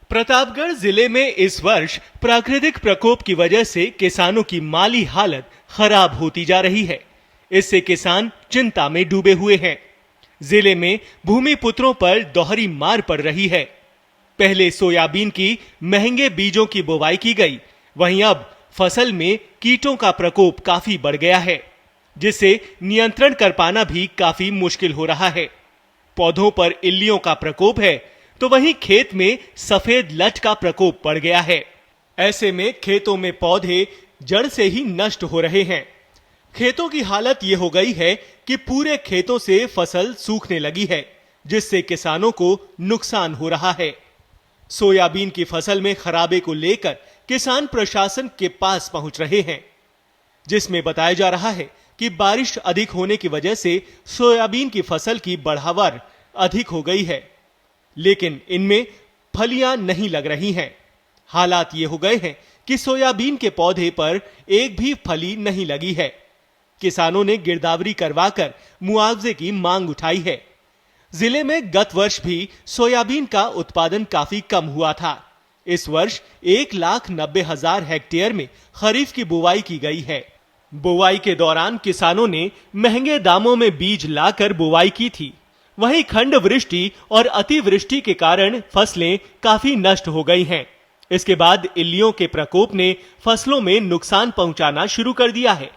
प्रतापगढ़ जिले में इस वर्ष प्राकृतिक प्रकोप की वजह से किसानों की माली हालत खराब होती जा रही है। इससे किसान चिंता में डूबे हुए हैं। जिले में भूमिपुत्रों पर दोहरी मार पड़ रही है। पहले सोयाबीन की महंगे बीजों की बुवाई की गई, वहीं अब फसल में कीटों का प्रकोप काफी बढ़ गया है, जिसे नियंत्रण कर पाना भी काफी मुश्किल हो रहा है। पौधों पर इल्लियों का प्रकोप है, तो वहीं खेत में सफेद लट का प्रकोप पड़ गया है। ऐसे में खेतों में पौधे जड़ से ही नष्ट हो रहे हैं। खेतों की हालत ये हो गई है कि पूरे खेतों से फसल सूखने लगी है, जिससे किसानों को नुकसान हो रहा है। सोयाबीन की फसल में खराबे को लेकर किसान प्रशासन के पास पहुंच रहे हैं, जिसमें बताया जा रहा है कि बारिश अधिक होने की वजह से सोयाबीन की फसल की बढ़ावर अधिक हो गई है, लेकिन इनमें फलियां नहीं लग रही हैं। हालात ये हो गए हैं कि सोयाबीन के पौधे पर एक भी फली नहीं लगी है। किसानों ने गिरदावरी करवाकर मुआवजे की मांग उठाई है। जिले में गत वर्ष भी सोयाबीन का उत्पादन काफी कम हुआ था। इस वर्ष 1,90,000 हेक्टेयर में खरीफ की बुवाई की गई है। बुवाई के दौरान किसानों ने महंगे दामों में बीज लाकर बुवाई की थी। वहीं खंड वृष्टि और अतिवृष्टि के कारण फसलें काफी नष्ट हो गई हैं। इसके बाद इल्लियों के प्रकोप ने फसलों में नुकसान पहुंचाना शुरू कर दिया है।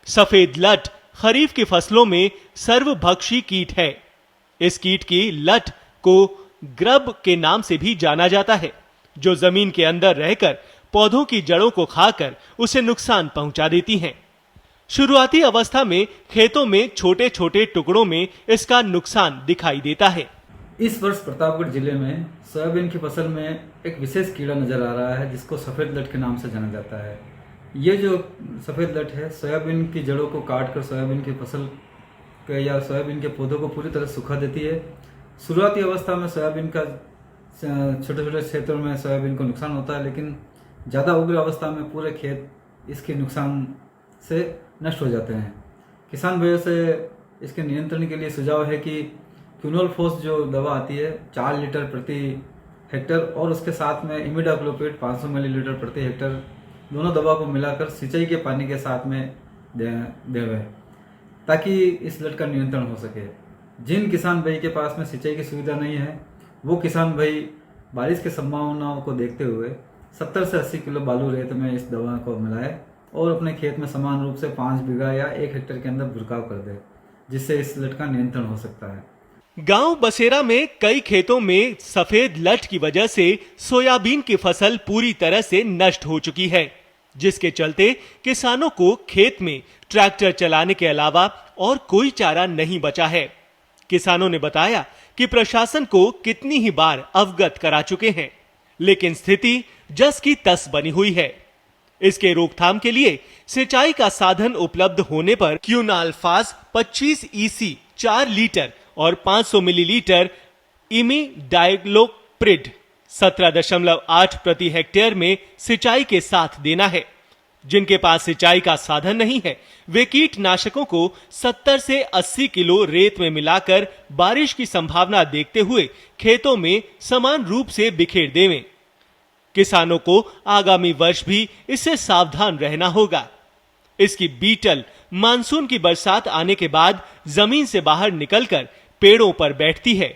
सफेद लट खरीफ की फसलों में सर्वभक्षी कीट है। इस कीट की लट को ग्रब के नाम से भी जाना जाता है, जो जमीन के अंदर रहकर पौधों की जड़ों को खाकर उसे नुकसान पहुंचा देती हैं। शुरुआती अवस्था में खेतों में छोटे छोटे टुकड़ों में इसका नुकसान दिखाई देता है। इस वर्ष प्रतापगढ़ जिले में सोयाबीन की फसल में एक विशेष कीड़ा नजर आ रहा है, जिसको सफेद लट के नाम से जाना जाता है। ये जो सफेद लट है, सोयाबीन की जड़ों को काटकर सोयाबीन की फसल या सोयाबीन के पौधों को पूरी तरह सुखा देती है। शुरुआती अवस्था में सोयाबीन का छोटे छोटे क्षेत्रों में सोयाबीन को नुकसान होता है, लेकिन ज़्यादा उग्र अवस्था में पूरे खेत इसके नुकसान से नष्ट हो जाते हैं। किसान भाइयों से इसके नियंत्रण के लिए सुझाव है कि क्विनोलफोस जो दवा आती है 4 लीटर प्रति हेक्टर और उसके साथ में इमिडाक्लोप्रिड 500 मिलीलीटर प्रति हेक्टर, दोनों दवा को मिलाकर सिंचाई के पानी के साथ में देवे, ताकि इस लट का नियंत्रण हो सके। जिन किसान भाई के पास में सिंचाई की सुविधा नहीं है, वो किसान भाई बारिश की संभावनाओं को देखते हुए 70 से 80 किलो बालू रेत में इस दवा को मिलाए और अपने खेत में समान रूप से 5 बीघा या 1 हेक्टेयर के अंदर छिड़काव कर दे, जिससे इस लट का नियंत्रण हो सकता है। गांव बसेरा में कई खेतों में सफेद लट की वजह से सोयाबीन की फसल पूरी तरह से नष्ट हो चुकी है, जिसके चलते किसानों को खेत में ट्रैक्टर चलाने के अलावा और कोई चारा नहीं बचा है। किसानों ने बताया कि प्रशासन को कितनी ही बार अवगत करा चुके हैं, लेकिन स्थिति जस की तस बनी हुई है। इसके रोकथाम के लिए सिंचाई का साधन उपलब्ध होने पर क्यूनाल्फास 25 EC 4 लीटर और 500 मिलीलीटर इमिडाक्लोप्रिड 17.8 प्रति हेक्टेयर में सिंचाई के साथ देना है। जिनके पास सिंचाई का साधन नहीं है, वे कीटनाशकों को 70 से 80 किलो रेत में मिलाकर बारिश की संभावना देखते हुए खेतों में समान रूप से बिखेर देवें। किसानों को आगामी वर्ष भी इससे सावधान रहना होगा। इसकी बीटल मानसून की बरसात आने के बाद जमीन से बाहर निकलकर पेड़ों पर बैठती है।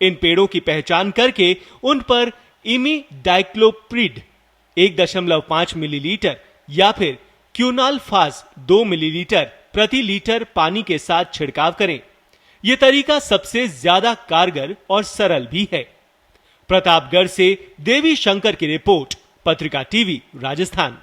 इन पेड़ों की पहचान करके उन पर इमिडाक्लोप्रिड 1.5 मिलीलीटर या फिर क्यूनाल्फास 2 मिलीलीटर प्रति लीटर पानी के साथ छिड़काव करें। यह तरीका सबसे ज्यादा कारगर और सरल भी है। प्रतापगढ़ से देवी शंकर की रिपोर्ट, पत्रिका टीवी, राजस्थान।